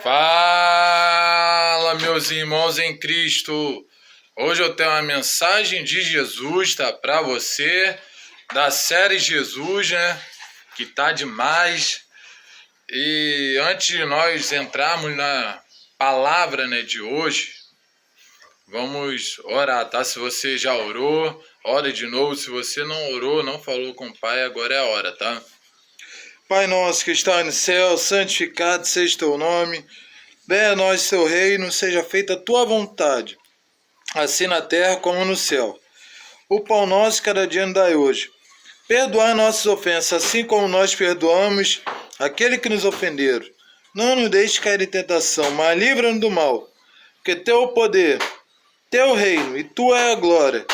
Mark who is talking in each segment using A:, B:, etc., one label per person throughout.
A: Fala, meus irmãos em Cristo. Hoje eu tenho uma mensagem de Jesus, tá, para você, da série Jesus, né, que tá demais. E antes de nós entrarmos na palavra, né, de hoje, vamos orar, tá? Se você já orou, ora de novo. Se você não orou, não falou com o Pai, agora é a hora, tá? Pai nosso que está no céu, santificado seja teu nome. Venha a nós seu reino, seja feita a tua vontade, assim na terra como no céu. O pão nosso cada dia nos dai hoje. Perdoai nossas ofensas, assim como nós perdoamos aquele que nos ofenderam. Não nos deixe cair em tentação, mas livra-nos do mal. Porque teu é o poder, teu reino e tua é a glória,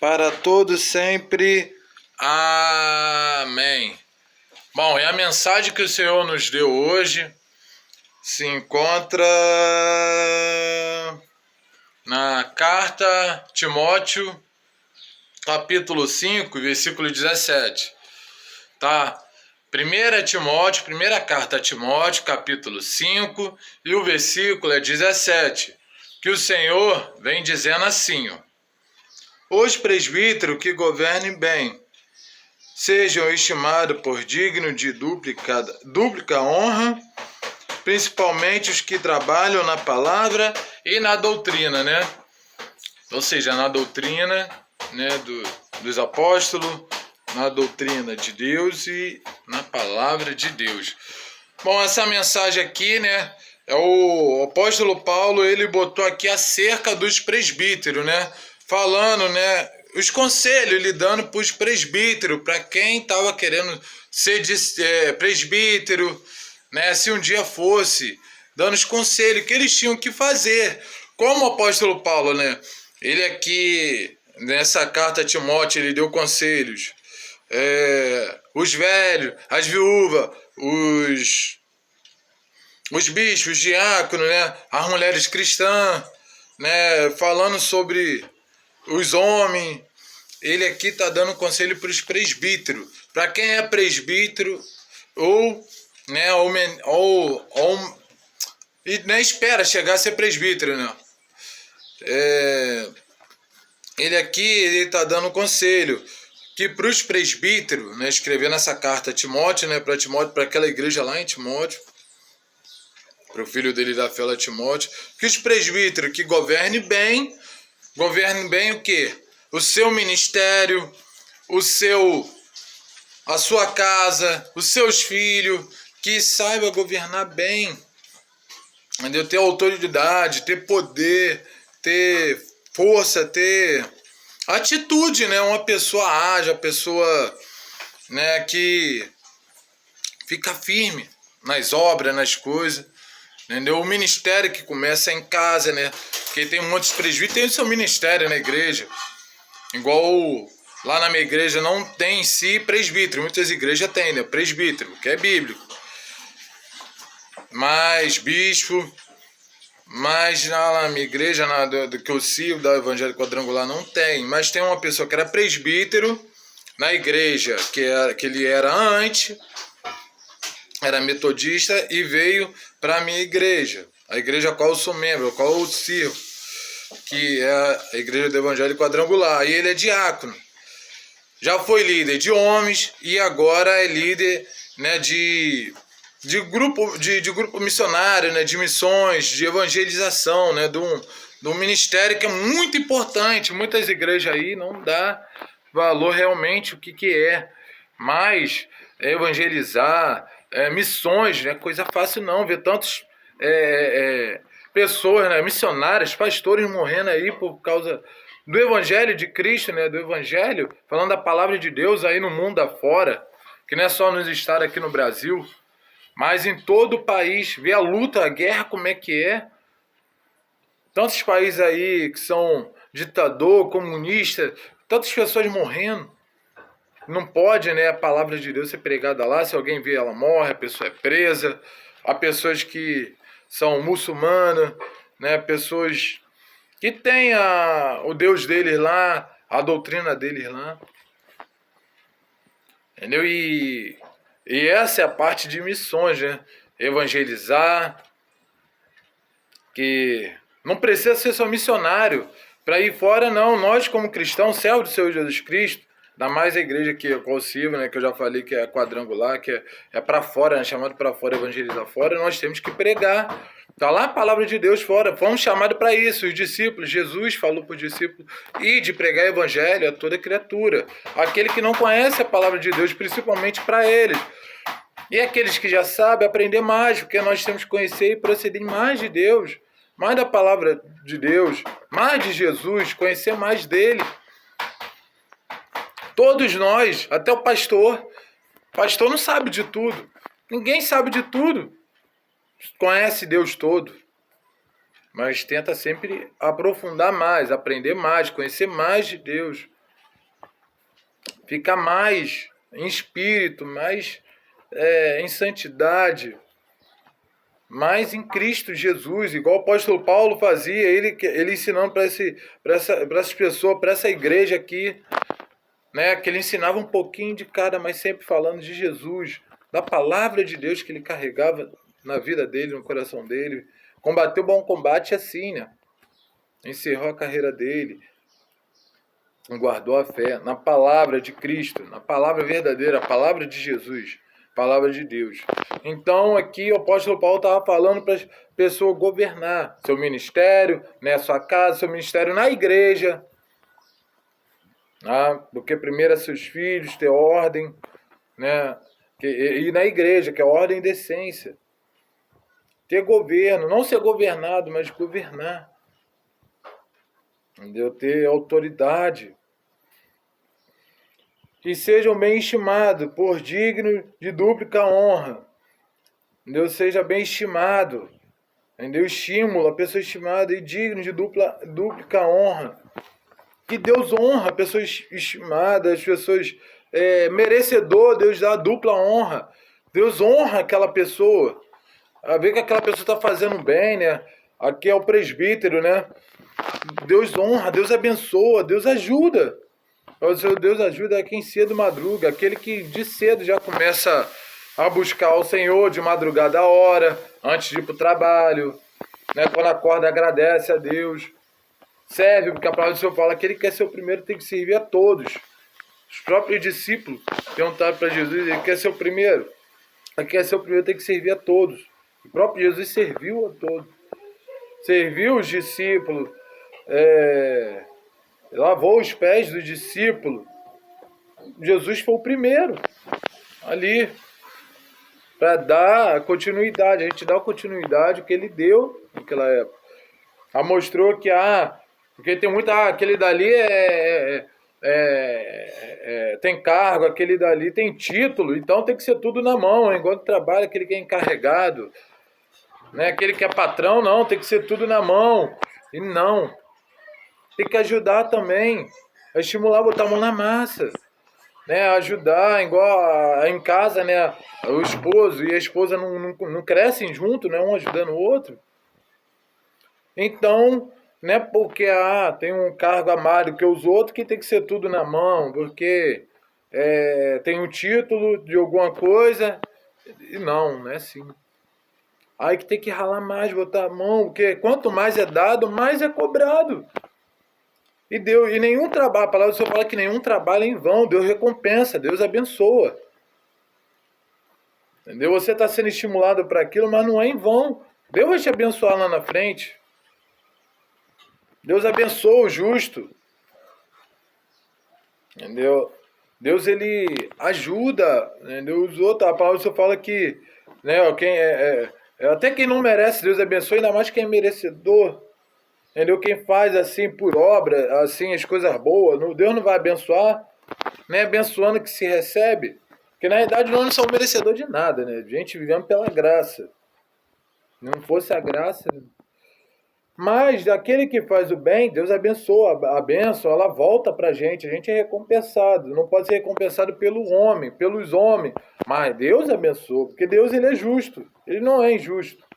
A: para todos sempre. Amém. Bom, e a mensagem que o Senhor nos deu hoje se encontra na carta Timóteo, capítulo 5, versículo 17. Tá? Primeira carta a Timóteo, capítulo 5, e o versículo é 17, que o Senhor vem dizendo assim, ó: os presbíteros que governem bem sejam estimados por dignos de dúplica honra, principalmente os que trabalham na palavra e na doutrina, né? Ou seja, na doutrina, né, dos apóstolos, na doutrina de Deus e na palavra de Deus. Bom, essa mensagem aqui, né, é o apóstolo Paulo, ele botou aqui acerca dos presbíteros, né? Falando, né, os conselhos ele dando para os presbíteros, para quem estava querendo ser presbítero, né, se um dia fosse, dando os conselhos que eles tinham que fazer. Como o apóstolo Paulo, né, ele aqui, nessa carta a Timóteo, ele deu conselhos. Os velhos, as viúvas, os bispos, os diáconos, né, as mulheres cristãs, né, falando sobre os homens. Ele aqui está dando conselho para os presbíteros. Para quem é presbítero ou, né, e nem espera chegar a ser presbítero, né? Ele aqui está dando conselho que para os presbíteros, né, escrevendo essa carta a Timóteo, né, para Timóteo, para aquela igreja lá em Timóteo, para o filho dele da fé lá, Timóteo, que os presbíteros que governem bem o quê? O seu ministério, a sua casa, os seus filhos, que saiba governar bem, entendeu? Ter autoridade, ter poder, ter força, ter atitude, né? Uma pessoa ágil, uma pessoa, né, que fica firme nas obras, nas coisas, entendeu? O ministério que começa em casa, né? Porque tem muitos presbíteros, tem o seu ministério na igreja. Igual lá na minha igreja não tem em si presbítero. Muitas igrejas têm, né? Presbítero, que é bíblico. Mas bispo, mas na minha igreja, do que eu sigo, da Evangelho Quadrangular, não tem. Mas tem uma pessoa que era presbítero na igreja, que ele era antes, era metodista e veio para a minha igreja. A igreja a qual eu sou membro, a qual eu sirvo, que é a igreja do Evangelho Quadrangular. E ele é diácono. Já foi líder de homens e agora é líder, né, de grupo missionário, né, de missões, de evangelização, né, de um ministério que é muito importante. Muitas igrejas aí não dá valor realmente o que é, mas evangelizar, missões, não é coisa fácil não, ver tantos pessoas, né, missionários, pastores morrendo aí por causa do evangelho de Cristo, né, do evangelho, falando da palavra de Deus aí no mundo afora, que não é só nos estados aqui no Brasil, mas em todo o país, ver a luta, a guerra, como é que é. Tantos países aí que são ditador, comunista, tantas pessoas morrendo. Não pode, né, a palavra de Deus ser pregada lá. Se alguém vê, ela morre, a pessoa é presa. Há pessoas que são muçulmanas, né, pessoas que têm o Deus deles lá, a doutrina deles lá. Entendeu? E essa é a parte de missões, né? Evangelizar, que não precisa ser só missionário para ir fora, não. Nós, como cristãos, servos do Senhor Jesus Cristo, ainda mais a igreja que eu consigo, né, que eu já falei que é quadrangular, que é para fora, né, chamado para fora, evangelizar fora, nós temos que pregar. Está lá a palavra de Deus fora. Fomos chamados para isso, os discípulos. Jesus falou para os discípulos, e de pregar evangelho a toda criatura. Aquele que não conhece a palavra de Deus, principalmente para eles. E aqueles que já sabem, aprender mais, porque nós temos que conhecer e proceder mais de Deus, mais da palavra de Deus, mais de Jesus, conhecer mais dele. Todos nós, até o pastor não sabe de tudo. Ninguém sabe de tudo. Conhece Deus todo. Mas tenta sempre aprofundar mais, aprender mais, conhecer mais de Deus. Ficar mais em espírito, mais em santidade, mais em Cristo Jesus, igual o apóstolo Paulo fazia, ele ensinando para essas pessoas, para essa igreja aqui, né, que ele ensinava um pouquinho de cada, mas sempre falando de Jesus, da palavra de Deus que ele carregava na vida dele, no coração dele. Combateu o bom combate assim, né? Encerrou a carreira dele, guardou a fé na palavra de Cristo, na palavra verdadeira, a palavra de Jesus, a palavra de Deus. Então aqui o apóstolo Paulo estava falando para as pessoas governar seu ministério, né, sua casa, seu ministério na igreja, porque primeiro é seus filhos, ter ordem, né, e na igreja, que é ordem e decência. Ter governo, não ser governado, mas governar. Entendeu? Ter autoridade. Que sejam bem estimados, por digno de dúplica honra. Entendeu? Seja bem estimado. Entendeu? Estímulo, a pessoa estimada e digno de dúplica honra. Que Deus honra a pessoas estimadas, as pessoas merecedoras, Deus dá dupla honra. Deus honra aquela pessoa. A ver que aquela pessoa está fazendo bem, né? Aqui é o presbítero, né? Deus honra, Deus abençoa, Deus ajuda. Deus ajuda quem cedo madruga, aquele que de cedo já começa a buscar o Senhor de madrugada a hora, antes de ir para o trabalho, né? Quando acorda agradece a Deus, serve, porque a palavra do Senhor fala que ele quer ser o primeiro, tem que servir a todos. Os próprios discípulos perguntaram para Jesus, ele quer ser o primeiro, ele quer ser o primeiro, tem que servir a todos. O próprio Jesus serviu a todos, serviu os discípulos, lavou os pés dos discípulos. Jesus foi o primeiro ali para dar continuidade. A gente dá a continuidade que ele deu naquela época. Mostrou que porque tem muita, aquele dali tem cargo, aquele dali tem título, então tem que ser tudo na mão. Enquanto trabalha, aquele que é encarregado, né? Aquele que é patrão, não, tem que ser tudo na mão. E não. Tem que ajudar também, estimular, botar a mão na massa, né? Ajudar, igual em casa, né? O esposo e a esposa não crescem junto, né? Um ajudando o outro. Então, não é porque tem um cargo a mais do que os outros que tem que ser tudo na mão, porque tem um título de alguma coisa. E não é assim. Aí que tem que ralar mais, botar a mão, porque quanto mais é dado, mais é cobrado. E nenhum trabalho, a palavra do Senhor fala que nenhum trabalho é em vão, Deus recompensa, Deus abençoa. Entendeu? Você está sendo estimulado para aquilo, mas não é em vão. Deus vai te abençoar lá na frente. Deus abençoa o justo. Entendeu? Deus, ele ajuda. Entendeu? Os outros, a palavra do Senhor fala que, né, até quem não merece, Deus abençoa, ainda mais quem é merecedor. Entendeu? Quem faz assim por obra, assim as coisas boas, Deus não vai abençoar, né? Abençoando que se recebe. Porque na verdade nós não somos merecedores de nada, né? A gente vivemos pela graça. Se não fosse a graça. Mas aquele que faz o bem, Deus abençoa. A bênção, ela volta pra gente. A gente é recompensado. Não pode ser recompensado pelo homem, pelos homens. Mas Deus abençoa. Porque Deus, ele é justo. Ele não é injusto.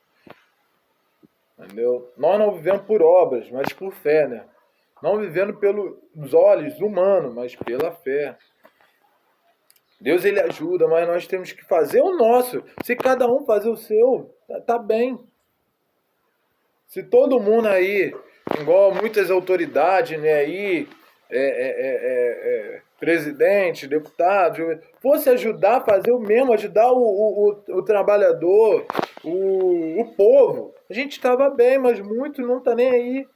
A: Entendeu? Nós não vivemos por obras, mas por fé, né? Não vivendo pelos olhos humanos, mas pela fé. Deus, ele ajuda, mas nós temos que fazer o nosso. Se cada um fazer o seu, tá bem. Se todo mundo aí, igual muitas autoridades, né, aí, presidente, deputado, fosse ajudar a fazer o mesmo, ajudar o trabalhador, o povo, a gente estava bem, mas muito não tá nem aí.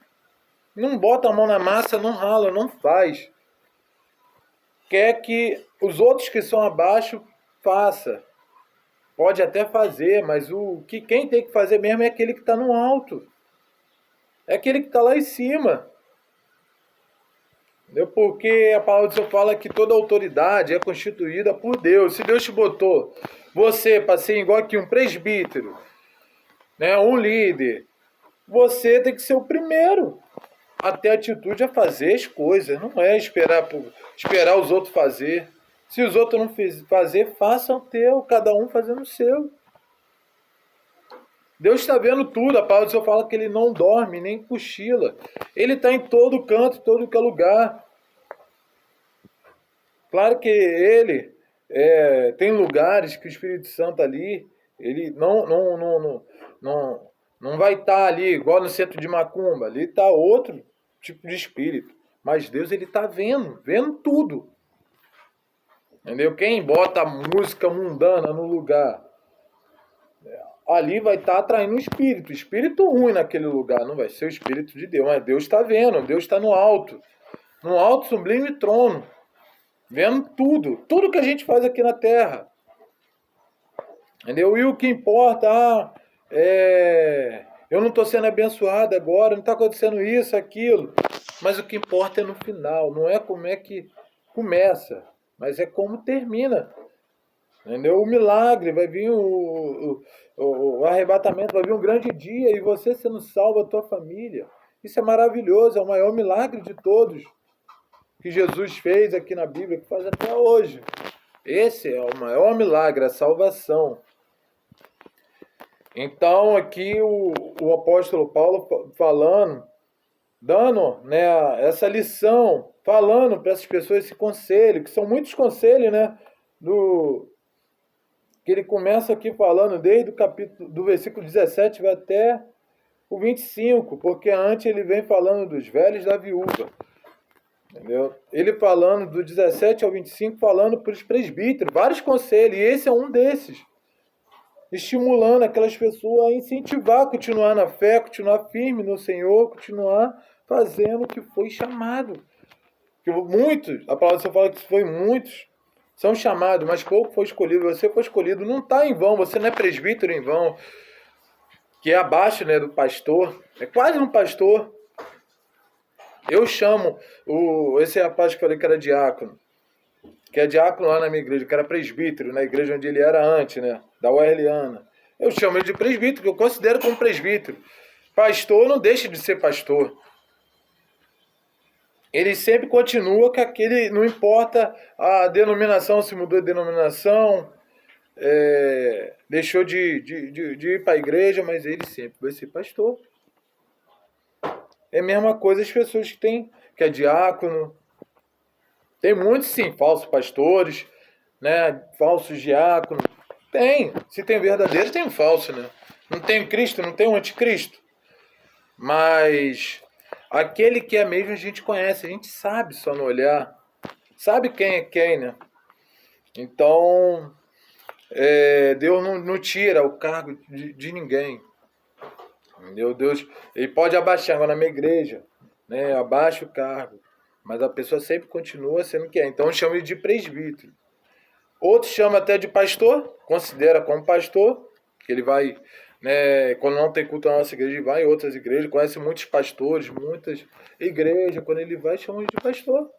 A: Não bota a mão na massa, não rala, não faz. Quer que os outros que são abaixo faça. Pode até fazer, mas quem tem que fazer mesmo é aquele que está no alto. É aquele que está lá em cima. Entendeu? Porque a palavra do Senhor fala que toda autoridade é constituída por Deus. Se Deus te botou você para ser igual aqui um presbítero, né, um líder, você tem que ser o primeiro a ter atitude a fazer as coisas. Não é esperar os outros fazer. Se os outros não fazer, façam o teu, cada um fazendo o seu. Deus está vendo tudo. A palavra do Senhor fala que Ele não dorme, nem cochila. Ele está em todo canto, em todo que é lugar. Claro que Ele tem lugares que o Espírito Santo ali, Ele não vai estar ali, igual no centro de Macumba. Ali está outro tipo de espírito. Mas Deus, Ele está vendo tudo. Entendeu? Quem bota a música mundana no lugar, ali vai estar atraindo um espírito ruim naquele lugar, não vai ser o espírito de Deus, mas Deus está vendo, Deus está no alto sublime trono, vendo tudo que a gente faz aqui na terra, entendeu? E o que importa, eu não estou sendo abençoado agora, não está acontecendo isso, aquilo, mas o que importa é no final, não é como é que começa, mas é como termina. Entendeu? O milagre, vai vir o arrebatamento, vai vir um grande dia e você sendo salvo, a tua família. Isso é maravilhoso, é o maior milagre de todos que Jesus fez aqui na Bíblia, que faz até hoje. Esse é o maior milagre, a salvação. Então aqui o apóstolo Paulo falando, dando, né, essa lição, falando para essas pessoas esse conselho, que são muitos conselhos, né, que ele começa aqui falando desde o capítulo, do versículo 17 vai até o 25, porque antes ele vem falando dos velhos da viúva. Entendeu? Ele falando do 17 ao 25, falando para os presbíteros, vários conselhos, e esse é um desses. Estimulando aquelas pessoas a incentivar, a continuar na fé, continuar firme no Senhor, continuar fazendo o que foi chamado. Que muitos, a palavra só fala que foi muitos, são chamados, mas pouco foi escolhido. Você foi escolhido, não está em vão, você não é presbítero em vão, que é abaixo, né, do pastor, é quase um pastor. Eu chamo esse rapaz que eu falei que era diácono, que é diácono lá na minha igreja, que era presbítero, na igreja onde ele era antes, né, da Uerliana. Eu chamo ele de presbítero, que eu considero como presbítero. Pastor não deixa de ser pastor. Ele sempre continua com aquele, não importa a denominação, se mudou de denominação, deixou de ir para a igreja, mas ele sempre vai ser pastor. É a mesma coisa as pessoas que é diácono. Tem muitos, sim, falsos pastores, né, falsos diáconos. Tem, se tem verdadeiro, tem um falso, né? Não tem o Cristo, não tem o anticristo. Mas aquele que é mesmo a gente conhece, a gente sabe só no olhar. Sabe quem é quem, né? Então, Deus não tira o cargo de ninguém. Meu Deus, ele pode abaixar agora na minha igreja, né? Abaixa o cargo. Mas a pessoa sempre continua sendo quem é. Então chama ele de presbítero. Outros chamam até de pastor, considera como pastor, que ele vai, né, quando não tem culto na nossa igreja, ele vai em outras igrejas, conhece muitos pastores, muitas igrejas, quando ele vai, chama ele de pastor.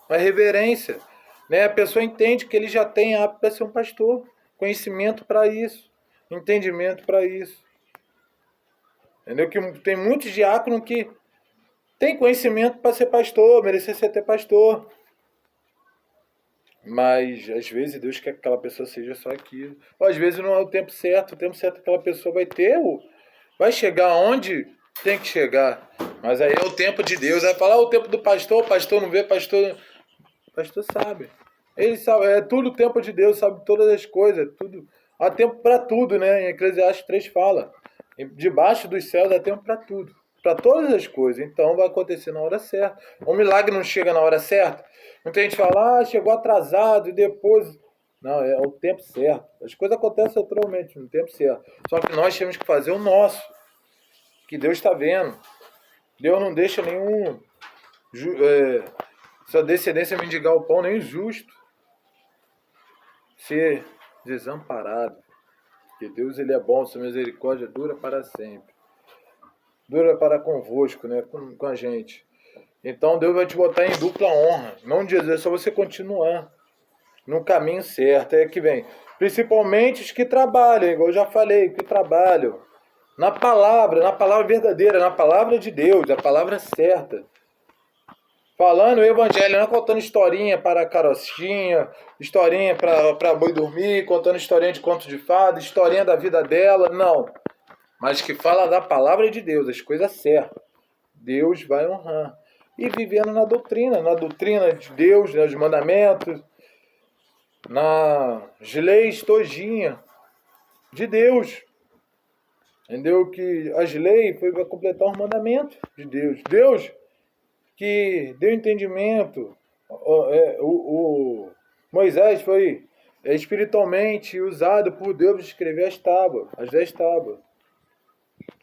A: Uma reverência. Né? A pessoa entende que ele já tem apto para ser um pastor, conhecimento para isso, entendimento para isso. Entendeu? Que tem muitos diáconos que tem conhecimento para ser pastor, merecer ser até pastor. Mas, às vezes, Deus quer que aquela pessoa seja só aquilo. Ou, às vezes, não é o tempo certo. O tempo certo aquela pessoa vai chegar onde tem que chegar. Mas aí é o tempo de Deus. Vai falar o tempo do pastor, o pastor não vê, o pastor sabe. Ele sabe, é tudo o tempo de Deus, sabe todas as coisas. Tudo. Há tempo para tudo, né? Em Eclesiastes 3 fala. Debaixo dos céus há tempo para tudo, para todas as coisas. Então vai acontecer na hora certa. O milagre não chega na hora certa. Muita gente fala, chegou atrasado e depois... Não, é o tempo certo. As coisas acontecem naturalmente no tempo certo. Só que nós temos que fazer o nosso, que Deus está vendo. Deus não deixa nenhum sua descendência mendigar o pão, nem o justo ser desamparado. Porque Deus, ele é bom, sua misericórdia dura para sempre. Dura para convosco, né? Com a gente. Então Deus vai te botar em dupla honra. Não dizer, é só você continuar no caminho certo. É que vem. Principalmente os que trabalham, igual eu já falei, que trabalham na palavra verdadeira, na palavra de Deus, a palavra certa. Falando o evangelho, não contando historinha para carochinha, historinha para boi dormir, contando historinha de conto de fada, historinha da vida dela, não. Mas que fala da palavra de Deus, as coisas certas. Deus vai honrar. E vivendo na doutrina de Deus, nos mandamentos, nas leis todinha de Deus. Entendeu? Que as leis foi para completar os mandamentos de Deus. Deus que deu entendimento, Moisés foi espiritualmente usado por Deus para escrever as 10 tábuas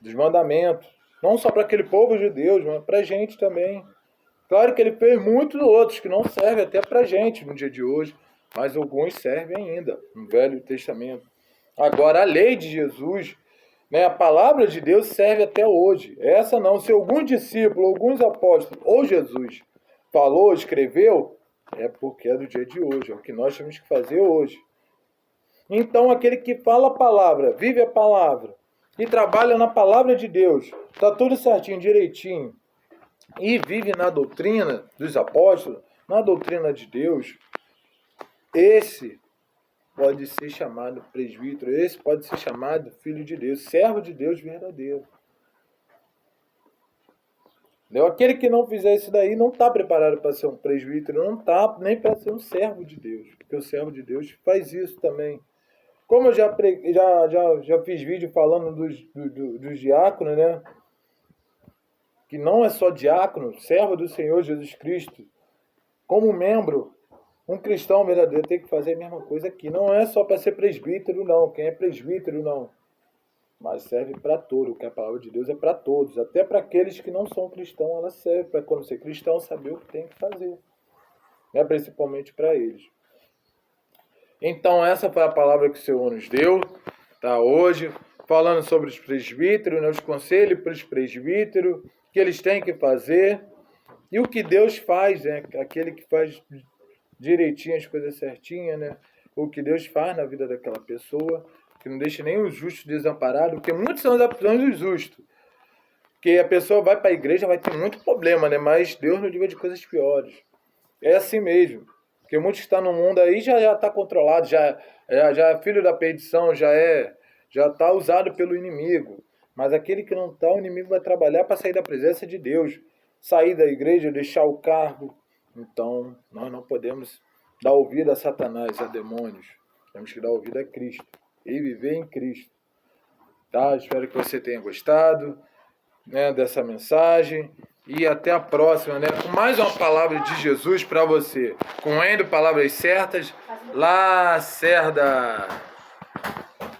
A: dos mandamentos, não só para aquele povo judeu, mas para a gente também. Claro que ele fez muitos outros que não servem até para a gente no dia de hoje, mas alguns servem ainda no Velho Testamento. Agora, a lei de Jesus, né, a palavra de Deus serve até hoje. Essa não. Se algum discípulo, alguns apóstolos ou Jesus falou, escreveu, é porque é do dia de hoje. É o que nós temos que fazer hoje. Então, aquele que fala a palavra, vive a palavra e trabalha na palavra de Deus, está tudo certinho, direitinho, e vive na doutrina dos apóstolos, na doutrina de Deus, esse pode ser chamado presbítero, esse pode ser chamado filho de Deus, servo de Deus verdadeiro. Aquele que não fizer isso daí não está preparado para ser um presbítero, não está nem para ser um servo de Deus, porque o servo de Deus faz isso também. Como eu já fiz vídeo falando dos diáconos, né? Que não é só diácono, servo do Senhor Jesus Cristo, como membro. Um cristão verdadeiro tem que fazer a mesma coisa aqui. Não é só para ser presbítero, não. Quem é presbítero, não. Mas serve para todos. Porque a palavra de Deus é para todos. Até para aqueles que não são cristãos, ela serve para, quando ser cristão, saber o que tem que fazer. Principalmente para eles. Então, essa foi a palavra que o Senhor nos deu, tá? Hoje, falando sobre os presbíteros, os conselhos para os presbíteros, o que eles têm que fazer. E o que Deus faz, né? Aquele que faz direitinho as coisas certinhas, né? O que Deus faz na vida daquela pessoa, que não deixa nem os justos desamparados, porque muitos são as opções dos justos. Porque a pessoa vai para a igreja, vai ter muito problema, né? Mas Deus nos livra de coisas piores. É assim mesmo. Porque muitos que estão no mundo aí já está controlado, já é filho da perdição, já está usado pelo inimigo. Mas aquele que não está, o inimigo vai trabalhar para sair da presença de Deus, sair da igreja, deixar o cargo. Então, nós não podemos dar ouvido a Satanás, a demônios. Temos que dar ouvido a Cristo e viver em Cristo. Tá? Espero que você tenha gostado, né, dessa mensagem. E até a próxima, né? Com mais uma palavra de Jesus para você. Com palavras certas, Lacerda.